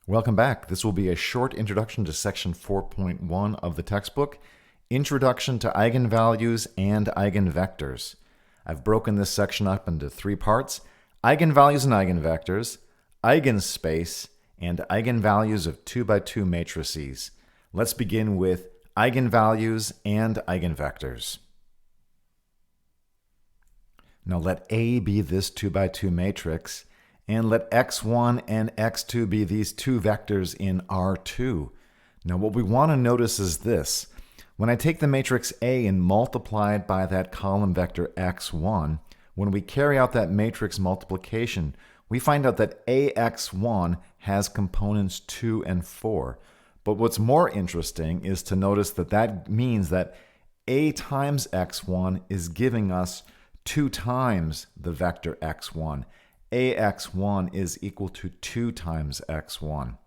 Welcome back. This will be a short introduction to section 4.1 of the textbook, Introduction to Eigenvalues and Eigenvectors. I've broken this section up into three parts: eigenvalues and eigenvectors, eigenspace, and eigenvalues of 2 by 2 matrices. Let's begin with eigenvalues and eigenvectors. Now let A be this 2 by 2 matrix, and let x1 and x2 be these two vectors in R2. Now what we want to notice is this. When I take the matrix A and multiply it by that column vector x1, when we carry out that matrix multiplication, we find out that AX1 has components 2 and 4. But what's more interesting is to notice that that means that A times x1 is giving us 2 times the vector x1. AX1 is equal to 2 times x1.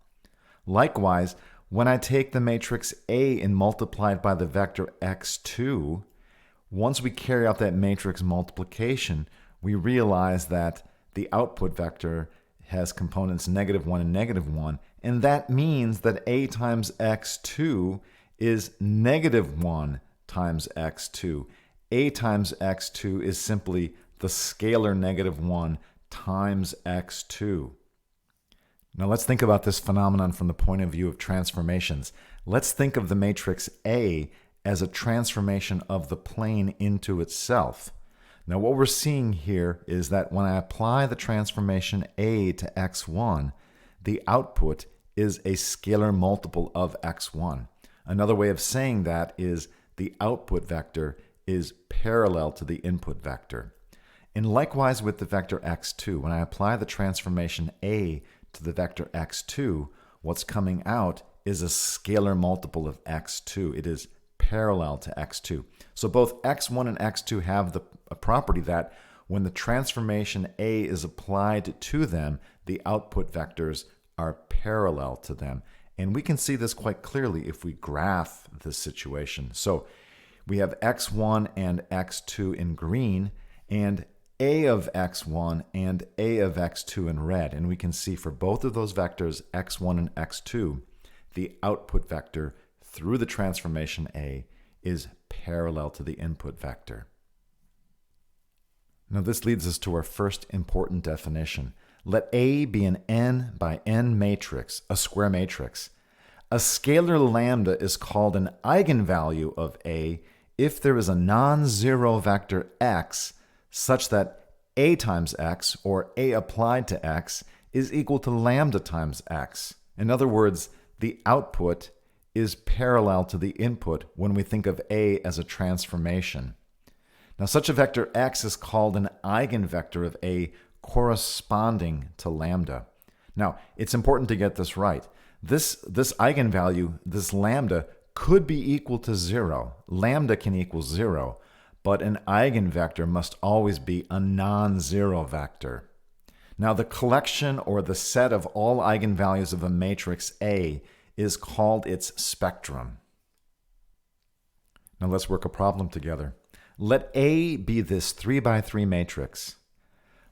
Likewise, when I take the matrix A and multiply it by the vector x2, once we carry out that matrix multiplication, we realize that the output vector has components -1 and -1, and that means that A times x2 is -1 times x2. A times x2 is simply the scalar -1 times x2. Now let's think about this phenomenon from the point of view of transformations. Let's think of the matrix A as a transformation of the plane into itself. Now what we're seeing here is that when I apply the transformation A to x1, the output is a scalar multiple of x1. Another way of saying that is the output vector is parallel to the input vector. And likewise with the vector x2, when I apply the transformation A to the vector x2, what's coming out is a scalar multiple of x2. It is parallel to x2. So both x1 and x2 have a property that when the transformation A is applied to them, the output vectors are parallel to them. And we can see this quite clearly if we graph this situation. So we have x1 and x2 in green, and A of x1 and A of x2 in red. And we can see for both of those vectors, x1 and x2, the output vector through the transformation A is parallel to the input vector. Now this leads us to our first important definition. Let A be an n by n matrix, a square matrix. A scalar lambda is called an eigenvalue of A if there is a non-zero vector x such that A times x, or A applied to x, is equal to lambda times x. In other words, the output is parallel to the input when we think of A as a transformation. Now such a vector x is called an eigenvector of A corresponding to lambda. Now it's important to get this right. This eigenvalue, this lambda, could be equal to 0. Lambda can equal 0. But an eigenvector must always be a non-zero vector. Now the collection or the set of all eigenvalues of a matrix A is called its spectrum. Now let's work a problem together. Let A be this 3 by 3 matrix.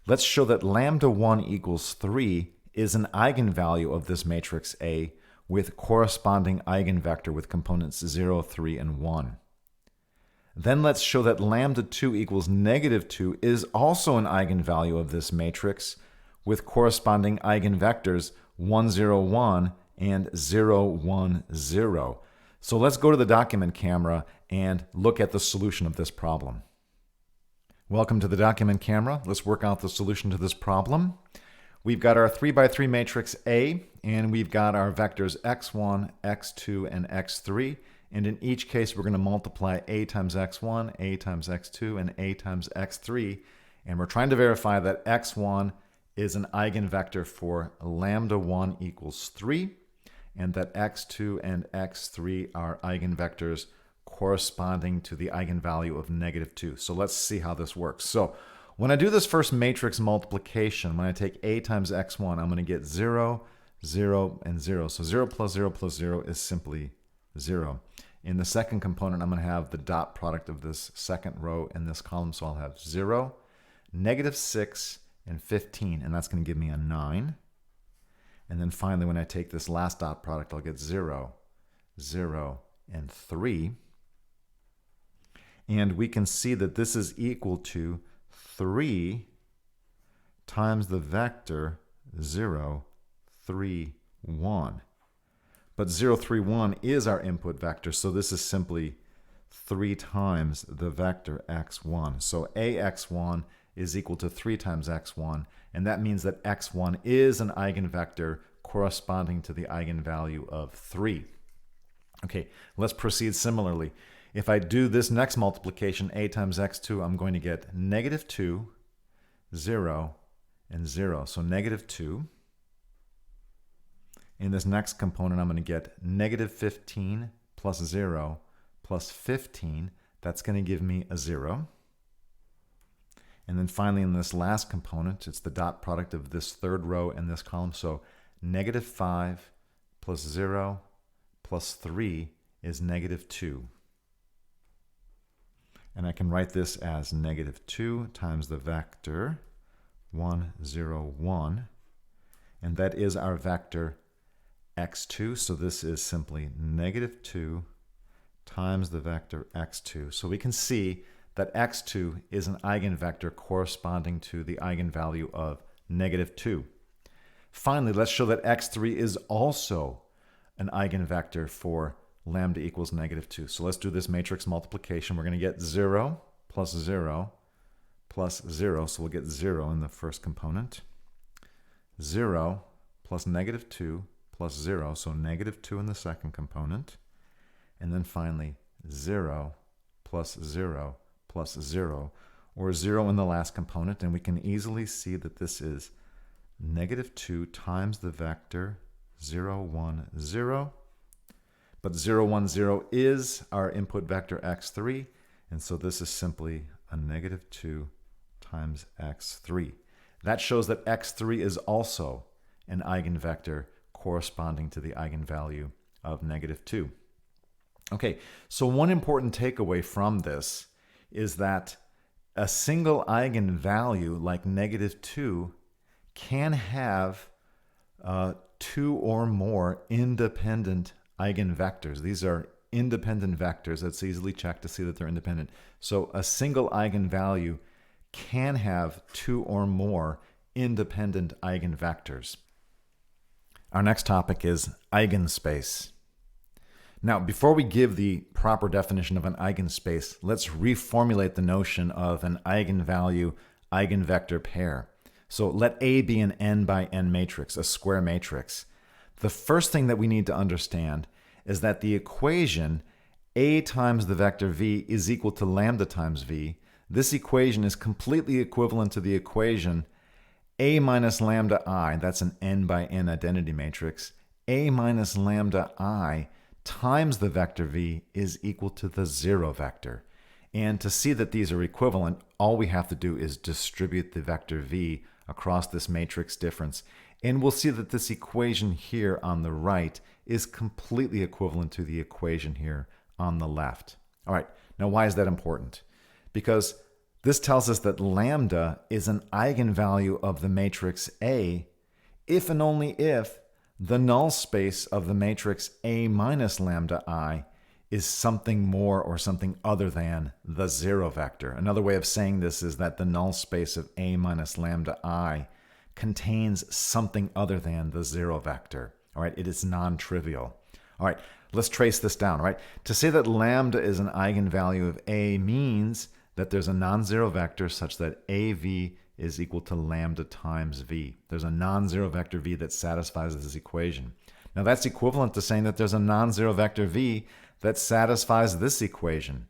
Let's show that lambda 1 equals 3 is an eigenvalue of this matrix A with corresponding eigenvector with components 0, 3, and 1. Then let's show that lambda 2 equals -2 is also an eigenvalue of this matrix with corresponding eigenvectors 1, 0, 1 and 0, 1, 0. So let's go to the document camera and look at the solution of this problem. Welcome to the document camera. Let's work out the solution to this problem. We've got our 3 by 3 matrix A, and we've got our vectors x1, x2, and x3. And in each case, we're going to multiply A times x1, A times x2, and A times x3. And we're trying to verify that x1 is an eigenvector for lambda 1 equals 3, and that x2 and x3 are eigenvectors corresponding to the eigenvalue of -2. So let's see how this works. So when I do this first matrix multiplication, when I take A times x1, I'm going to get 0, 0, and 0. So 0 plus 0 plus 0 is simply 0. In the second component, I'm going to have the dot product of this second row in this column. So I'll have 0, -6, and 15. And that's going to give me a 9. And then finally, when I take this last dot product, I'll get 0, 0, and 3. And we can see that this is equal to 3 times the vector 0, 3, 1. But 0, 3, 1 is our input vector, so this is simply 3 times the vector x1. So ax1 is equal to 3 times x1, and that means that x1 is an eigenvector corresponding to the eigenvalue of 3. Okay, let's proceed similarly. If I do this next multiplication, a times x2, I'm going to get negative 2, 0, and 0. So negative 2. In this next component, I'm going to get negative 15 plus 0 plus 15. That's going to give me a 0. And then finally, in this last component, it's the dot product of this third row and this column. So negative 5 plus 0 plus 3 is negative 2. And I can write this as negative 2 times the vector 1, 0, 1. And that is our vector x2. So this is simply negative 2 times the vector x2. So we can see that x2 is an eigenvector corresponding to the eigenvalue of negative 2. Finally, let's show that x3 is also an eigenvector for lambda equals negative 2. So let's do this matrix multiplication. We're going to get 0 plus 0 plus 0. So we'll get 0 in the first component. 0 plus negative 2 plus 0. So negative 2 in the second component. And then finally 0 plus 0 plus 0, or 0 in the last component. And we can easily see that this is negative 2 times the vector 0, 1, 0. But 0, 1, 0 is our input vector x3, and so this is simply a negative 2 times x3. That shows that x3 is also an eigenvector corresponding to the eigenvalue of negative 2. Okay, so one important takeaway from this is that a single eigenvalue like negative 2 can have 2 or more independent eigenvectors. These are independent vectors. That's easily checked to see that they're independent. So a single eigenvalue can have 2 or more independent eigenvectors. Our next topic is eigenspace. Now, before we give the proper definition of an eigenspace, let's reformulate the notion of an eigenvalue-eigenvector pair. So let A be an n by n matrix, a square matrix. The first thing that we need to understand is that the equation A times the vector v is equal to lambda times v. This equation is completely equivalent to the equation A minus lambda I, that's an n by n identity matrix, A minus lambda I times the vector v is equal to the 0 vector. And to see that these are equivalent, all we have to do is distribute the vector v across this matrix difference. And we'll see that this equation here on the right is completely equivalent to the equation here on the left. All right, now why is that important? Because this tells us that lambda is an eigenvalue of the matrix A if and only if the null space of the matrix A minus lambda I is something more or something other than the 0 vector. Another way of saying this is that the null space of A minus lambda I contains something other than the 0 vector. All right, it is non-trivial. All right, let's trace this down. All right, to say that lambda is an eigenvalue of A means that there's a non-zero vector such that AV is equal to lambda times V. There's a non-zero vector V that satisfies this equation. Now that's equivalent to saying that there's a non-zero vector V that satisfies this equation.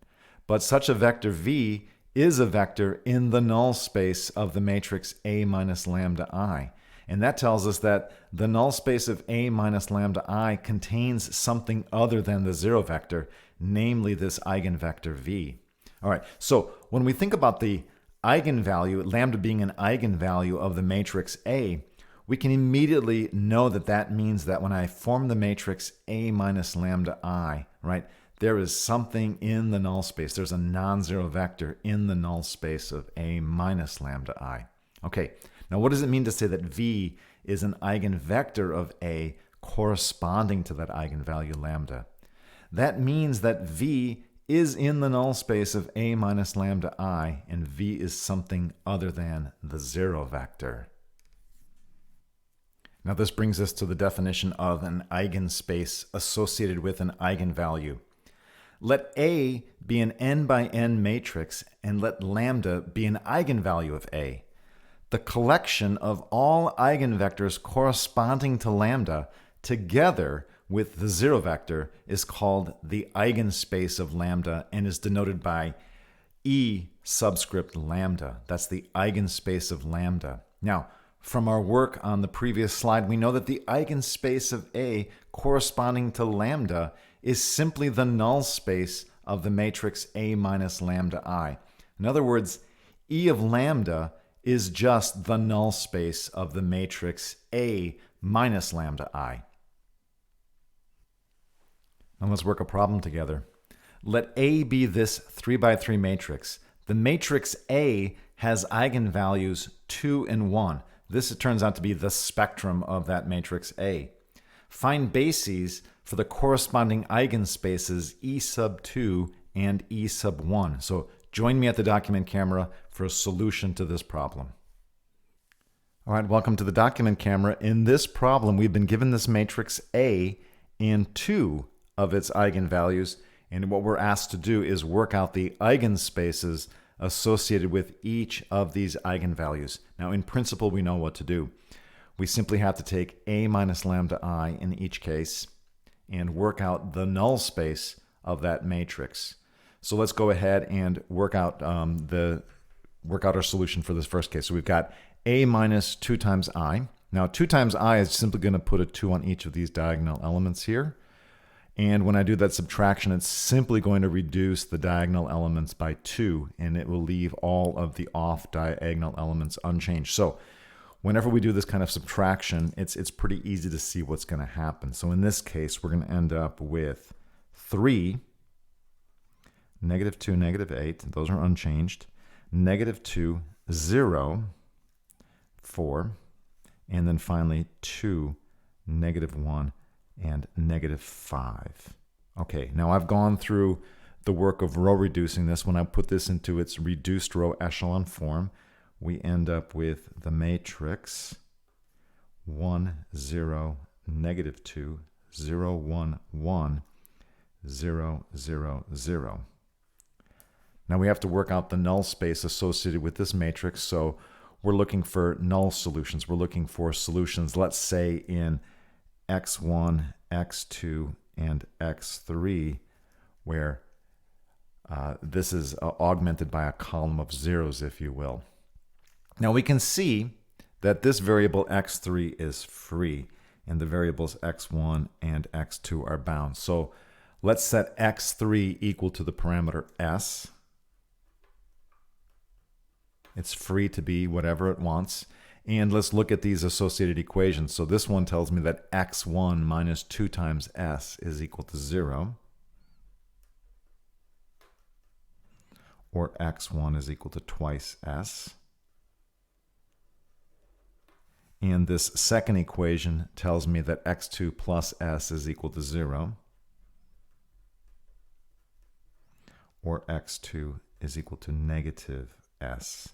But such a vector V is a vector in the null space of the matrix A minus lambda I. And that tells us that the null space of A minus lambda I contains something other than the 0 vector, namely this eigenvector V. All right, so when we think about the eigenvalue, lambda being an eigenvalue of the matrix A, we can immediately know that that means that when I form the matrix A minus lambda I, right, there is something in the null space. There's a non-zero vector in the null space of A minus lambda I. Okay, now what does it mean to say that V is an eigenvector of A corresponding to that eigenvalue lambda. That means that V is in the null space of A minus lambda I, and V is something other than the 0 vector. Now this brings us to the definition of an eigenspace associated with an eigenvalue. Let A be an n by n matrix and let lambda be an eigenvalue of A. The collection of all eigenvectors corresponding to lambda together with the 0 vector is called the eigenspace of lambda and is denoted by E subscript lambda. That's the eigenspace of lambda. Now, from our work on the previous slide, we know that the eigenspace of A corresponding to lambda is simply the null space of the matrix A minus lambda I. In other words, E of lambda is just the null space of the matrix A minus lambda I. Now let's work a problem together. Let A be this 3 by 3 matrix. The matrix A has eigenvalues 2 and 1. This, it turns out to be the spectrum of that matrix A. Find bases for the corresponding eigenspaces E sub 2 and E sub 1. So join me at the document camera for a solution to this problem. All right, welcome to the document camera. In this problem, we've been given this matrix A and 2 of its eigenvalues, and what we're asked to do is work out the eigenspaces associated with each of these eigenvalues. Now, in principle, we know what to do. We simply have to take A minus lambda I in each case and work out the null space of that matrix. So let's go ahead and work out our solution for this first case. So we've got A minus 2 times I. Now, 2 times I is simply going to put a 2 on each of these diagonal elements here. And when I do that subtraction, it's simply going to reduce the diagonal elements by 2, and it will leave all of the off-diagonal elements unchanged. So whenever we do this kind of subtraction, it's pretty easy to see what's going to happen. So in this case, we're going to end up with 3, negative 2, negative 8. Those are unchanged. Negative 2, 0, 4. And then finally 2, negative 1, and negative 5. Okay, now I've gone through the work of row reducing this. When I put this into its reduced row echelon form, we end up with the matrix 1, 0, negative 2, 0, 1, 1, 0, 0, 0. Now we have to work out the null space associated with this matrix, so we're looking for null solutions. We're looking for solutions, let's say, in x1, x2, and x3, where this is augmented by a column of zeros, if you will. Now we can see that this variable x3 is free, and the variables x1 and x2 are bound. So let's set x3 equal to the parameter s. It's free to be whatever it wants. And let's look at these associated equations. So this one tells me that x1 minus 2 times s is equal to 0. Or x1 is equal to twice s. And this second equation tells me that x2 plus s is equal to 0. Or x2 is equal to negative s.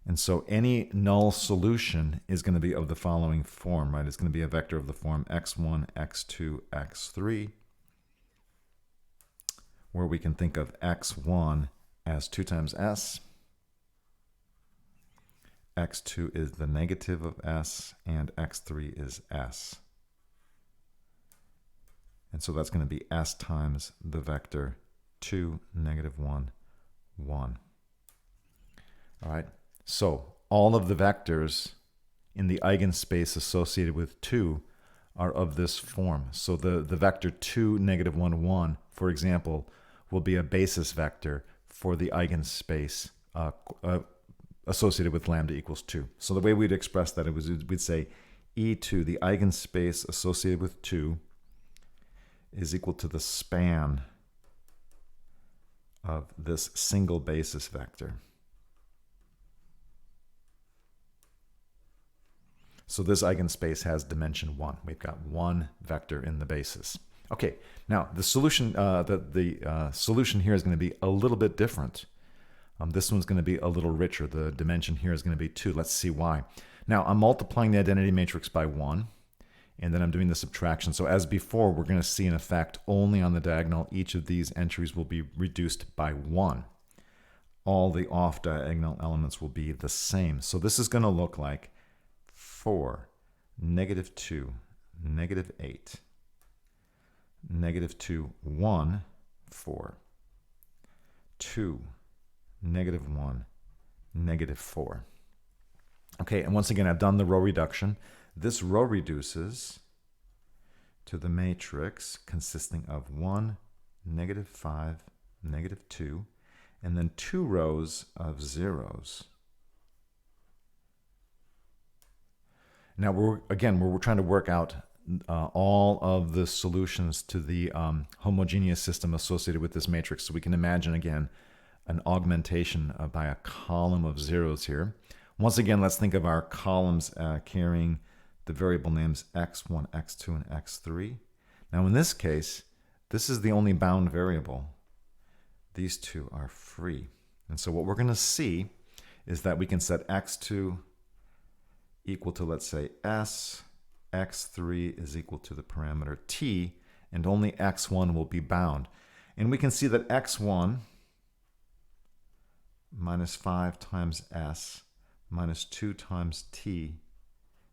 And so any null solution is going to be of the following form, right? It's going to be a vector of the form x1, x2, x3, where we can think of x1 as 2 times s, x2 is the negative of s, and x3 is s. And so that's going to be s times the vector 2, negative 1, 1. All right. So all of the vectors in the eigenspace associated with 2 are of this form. So the vector 2, negative 1, 1, for example, will be a basis vector for the eigenspace associated with lambda equals 2. So the way we'd express that, we'd say E2, the eigenspace associated with 2, is equal to the span of this single basis vector. So this eigenspace has dimension 1. We've got one vector in the basis. Okay, now the solution, solution here is going to be a little bit different. This one's going to be a little richer. The dimension here is going to be 2. Let's see why. Now I'm multiplying the identity matrix by 1, and then I'm doing the subtraction. So as before, we're going to see an effect only on the diagonal. Each of these entries will be reduced by 1. All the off-diagonal elements will be the same. So this is going to look like 4, -2, -8, -2, 1, 4, 2, -1, -4. Okay, and once again, I've done the row reduction. This row reduces to the matrix consisting of 1, -5, -2, and then 2 rows of zeros. Now, we're trying to work out all of the solutions to the homogeneous system associated with this matrix. So we can imagine, again, an augmentation by a column of zeros here. Once again, let's think of our columns carrying the variable names x1, x2, and x3. Now, in this case, this is the only bound variable. These two are free. And so what we're going to see is that we can set x2 equal to, let's say, s, x3 is equal to the parameter t, and only x1 will be bound. And we can see that x1 minus 5 times s minus 2 times t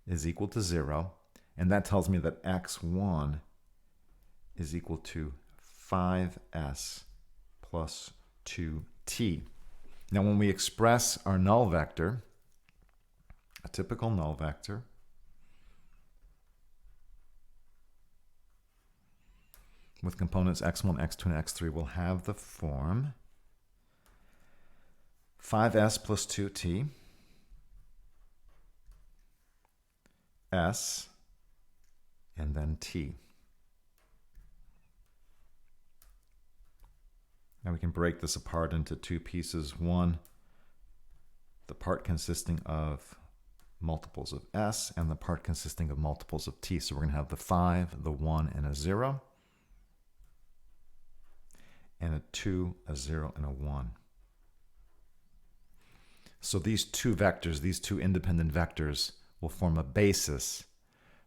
is equal to 0. And that tells me that x1 is equal to 5s plus 2t. Now, when we express our null vector, a typical null vector, with components x1, x2, and x3 will have the form 5s plus 2t, s, and then t. Now we can break this apart into two pieces. One, the part consisting of multiples of s, and the part consisting of multiples of t. So we're going to have the 5, the 1, and a 0, and a 2, a 0, and a 1. So these two vectors, these two independent vectors, will form a basis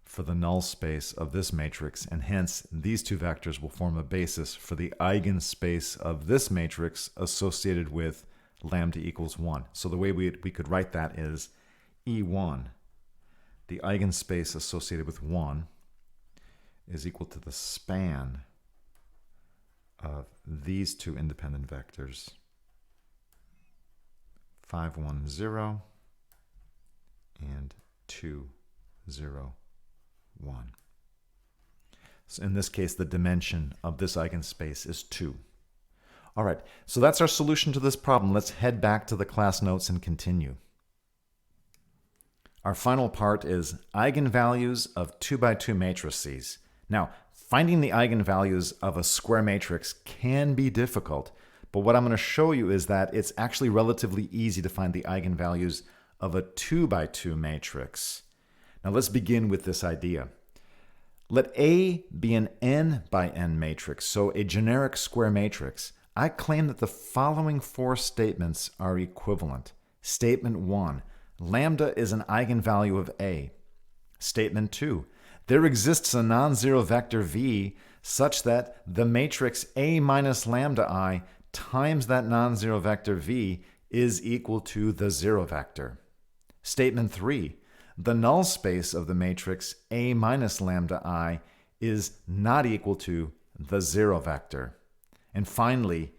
for the null space of this matrix, and hence these two vectors will form a basis for the eigenspace of this matrix associated with lambda equals 1. So the way we could write that is E1, the eigenspace associated with 1, is equal to the span of these two independent vectors, 5, 1, 0, and 2, 0, 1. So in this case, the dimension of this eigenspace is 2. All right, so that's our solution to this problem. Let's head back to the class notes and continue. Our final part is eigenvalues of 2x2 matrices. Now, finding the eigenvalues of a square matrix can be difficult, but what I'm going to show you is that it's actually relatively easy to find the eigenvalues of a 2x2 matrix. Now let's begin with this idea. Let A be an n by n matrix, so a generic square matrix. I claim that the following 4 statements are equivalent. Statement 1, lambda is an eigenvalue of A. Statement 2, there exists a non-zero vector V such that the matrix A minus lambda I times that non-zero vector V is equal to the zero vector. Statement 3, the null space of the matrix A minus lambda I is not equal to the zero vector. And finally,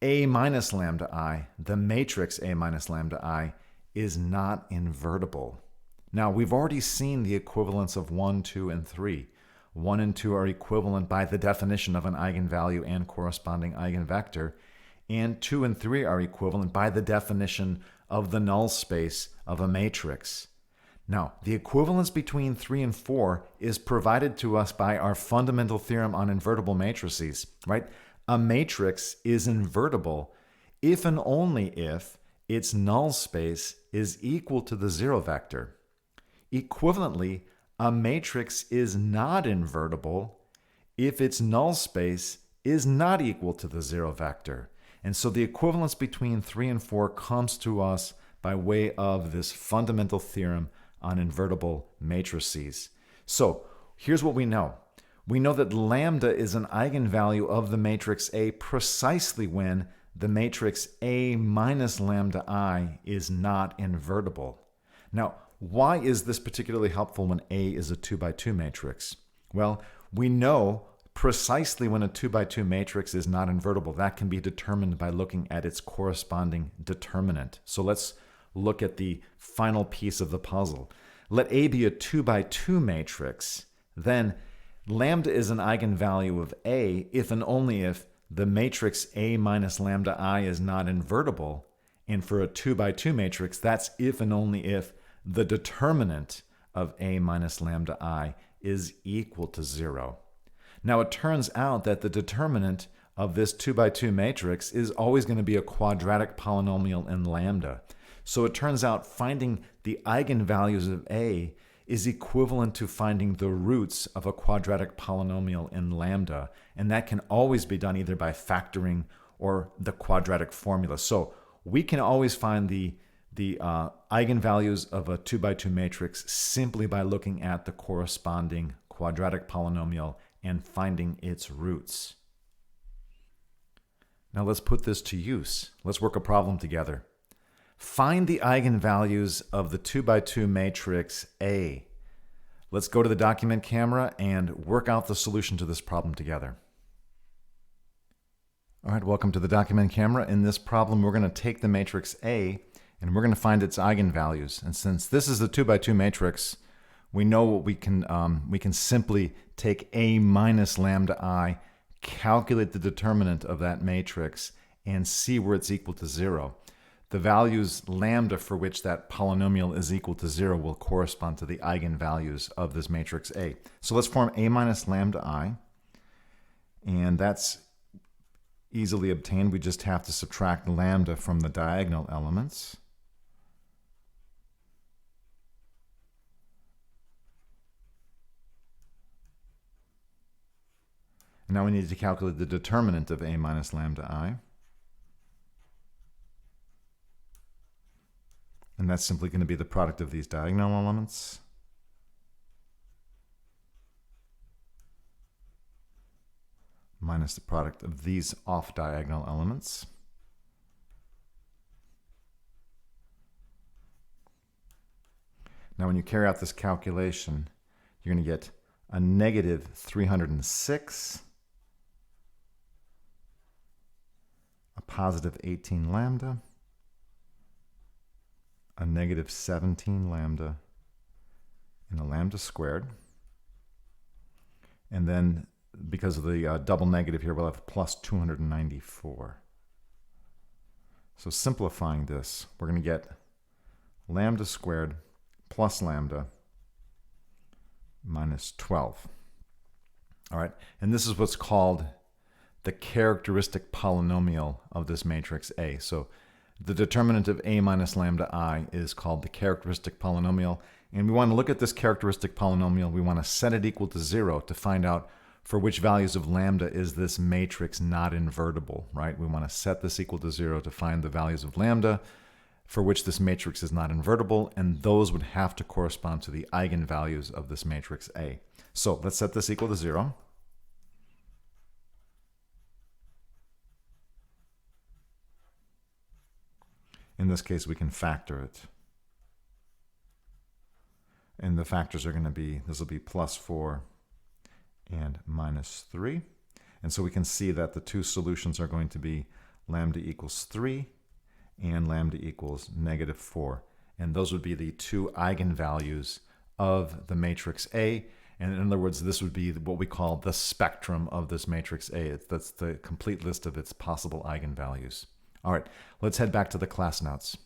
A minus lambda I, the matrix A minus lambda I, is not invertible. Now, we've already seen the equivalence of 1, 2, and 3. 1 and 2 are equivalent by the definition of an eigenvalue and corresponding eigenvector, and 2 and 3 are equivalent by the definition of the null space of a matrix. Now, the equivalence between 3 and 4 is provided to us by our fundamental theorem on invertible matrices, right? A matrix is invertible if and only if its null space is equal to the zero vector. Equivalently, a matrix is not invertible if its null space is not equal to the zero vector. And so the equivalence between 3 and 4 comes to us by way of this fundamental theorem on invertible matrices. So here's what we know. We know that lambda is an eigenvalue of the matrix A precisely when the matrix A minus lambda I is not invertible. Now, why is this particularly helpful when A is a 2 by 2 matrix? Well, we know precisely when a 2 by 2 matrix is not invertible. That can be determined by looking at its corresponding determinant. So let's look at the final piece of the puzzle. Let A be a 2 by 2 matrix, then lambda is an eigenvalue of A if and only if the matrix A minus lambda I is not invertible. And for a 2 by 2 matrix, that's if and only if the determinant of A minus lambda I is equal to 0. Now it turns out that the determinant of this 2 by 2 matrix is always going to be a quadratic polynomial in lambda. So it turns out finding the eigenvalues of A is equivalent to finding the roots of a quadratic polynomial in lambda. And that can always be done either by factoring or the quadratic formula. So we can always find the eigenvalues of a 2 by 2 matrix simply by looking at the corresponding quadratic polynomial and finding its roots. Now let's put this to use. Let's work a problem together. Find the eigenvalues of the 2 by 2 matrix A. Let's go to the document camera and work out the solution to this problem together. All right, welcome to the document camera. In this problem, we're going to take the matrix A and we're going to find its eigenvalues. And since this is the 2 by 2 matrix, we know what we can simply take A minus lambda I, calculate the determinant of that matrix, and see where it's equal to 0. The values lambda for which that polynomial is equal to 0 will correspond to the eigenvalues of this matrix A. So let's form A minus lambda I, and that's easily obtained. We just have to subtract lambda from the diagonal elements. Now we need to calculate the determinant of A minus lambda I. And that's simply going to be the product of these diagonal elements. Minus the product of these off-diagonal elements. Now when you carry out this calculation, you're going to get a negative 306, a positive 18 lambda, a negative 17 lambda, and a lambda squared. And then because of the double negative here, we'll have plus 294. So simplifying this, we're going to get lambda squared plus lambda minus 12. All right, and this is what's called the characteristic polynomial of this matrix A. So the determinant of A minus lambda I is called the characteristic polynomial. And we want to look at this characteristic polynomial. We want to set it equal to 0 to find out for which values of lambda is this matrix not invertible, right? We want to set this equal to 0 to find the values of lambda for which this matrix is not invertible, and those would have to correspond to the eigenvalues of this matrix A. So let's set this equal to 0. In this case, we can factor it. And the factors are going to be, this will be plus 4 and minus 3. And so we can see that the two solutions are going to be lambda equals 3 and lambda equals negative 4. And those would be the two eigenvalues of the matrix A. And in other words, this would be what we call the spectrum of this matrix A. That's the complete list of its possible eigenvalues. All right, let's head back to the class notes.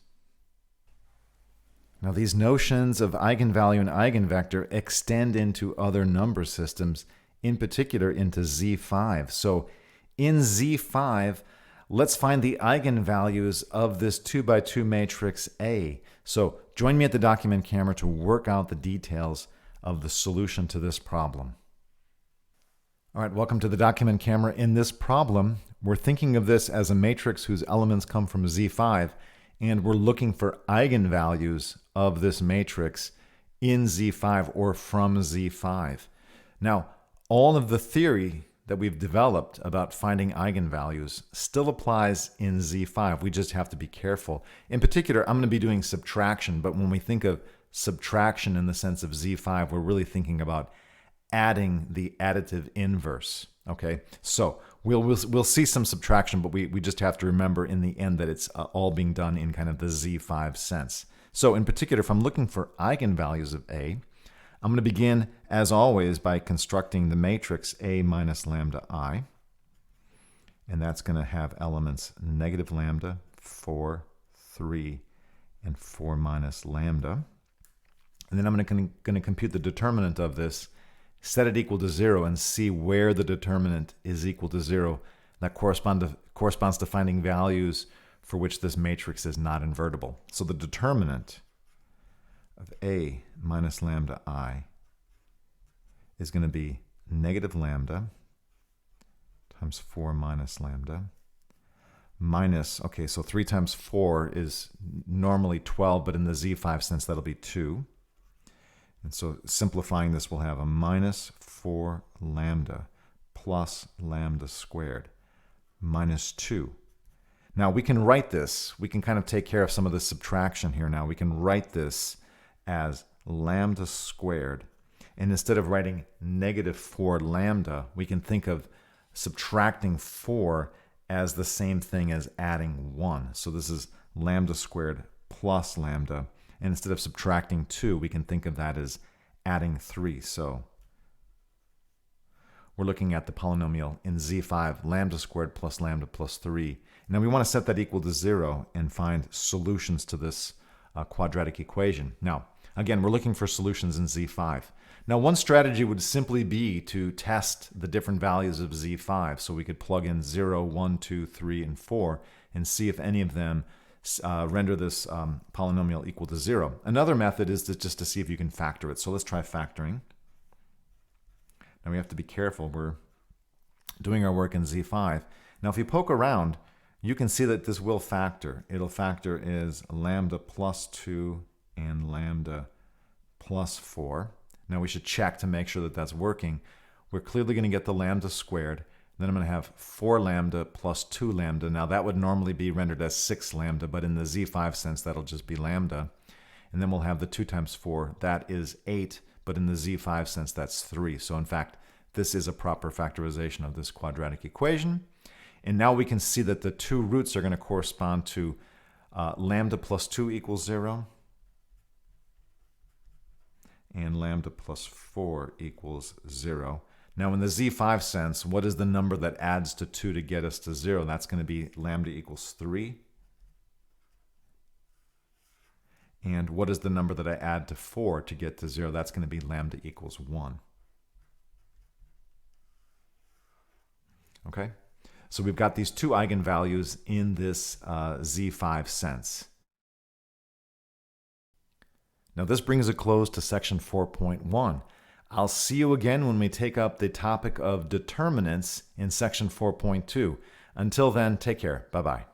Now, these notions of eigenvalue and eigenvector extend into other number systems, in particular into Z5. So in Z5, let's find the eigenvalues of this 2 by 2 matrix A. So join me at the document camera to work out the details of the solution to this problem. All right, welcome to the document camera. In this problem, we're thinking of this as a matrix whose elements come from Z5, and we're looking for eigenvalues of this matrix in Z5 or from Z5. Now, all of the theory that we've developed about finding eigenvalues still applies in Z5. We just have to be careful. In particular, I'm going to be doing subtraction, but when we think of subtraction in the sense of Z5, we're really thinking about adding the additive inverse. Okay, so we'll see some subtraction, but we just have to remember in the end that it's all being done in kind of the Z5 sense. So in particular, if I'm looking for eigenvalues of A, I'm going to begin, as always, by constructing the matrix A minus lambda I, and that's going to have elements negative lambda, 4, 3, and 4 minus lambda. And then I'm going to compute the determinant of this, set it equal to 0, and see where the determinant is equal to 0. That corresponds to finding values for which this matrix is not invertible. So the determinant of A minus lambda I is going to be negative lambda times 4 minus lambda minus, okay, so 3 times 4 is normally 12, but in the Z5 sense that'll be 2. And so simplifying this, we'll have a minus 4 lambda plus lambda squared minus 2. Now we can write this, we can kind of take care of some of the subtraction here now. We can write this as lambda squared. And instead of writing negative 4 lambda, we can think of subtracting 4 as the same thing as adding 1. So this is lambda squared plus lambda. And instead of subtracting 2, we can think of that as adding 3. So we're looking at the polynomial in Z5, lambda squared plus lambda plus 3. Now we want to set that equal to 0 and find solutions to this quadratic equation. Now, again, we're looking for solutions in Z5. Now, one strategy would simply be to test the different values of Z5. So we could plug in 0, 1, 2, 3, and 4 and see if any of them render this polynomial equal to 0. Another method is just to see if you can factor it. So let's try factoring. Now we have to be careful. We're doing our work in Z5. Now if you poke around, you can see that this will factor. It'll factor is lambda plus 2 and lambda plus 4. Now we should check to make sure that that's working. We're clearly going to get the lambda squared. Then I'm going to have 4 lambda plus 2 lambda. Now that would normally be rendered as 6 lambda, but in the Z5 sense, that'll just be lambda. And then we'll have the 2 times 4. That is 8, but in the Z5 sense, that's 3. So in fact, this is a proper factorization of this quadratic equation. And now we can see that the two roots are going to correspond to lambda plus 2 equals 0. And lambda plus 4 equals 0. Now in the Z5 sense, what is the number that adds to 2 to get us to 0? That's going to be lambda equals 3. And what is the number that I add to 4 to get to 0? That's going to be lambda equals 1. Okay? So we've got these two eigenvalues in this Z5 sense. Now this brings a close to section 4.1. I'll see you again when we take up the topic of determinants in section 4.2. Until then, take care. Bye-bye.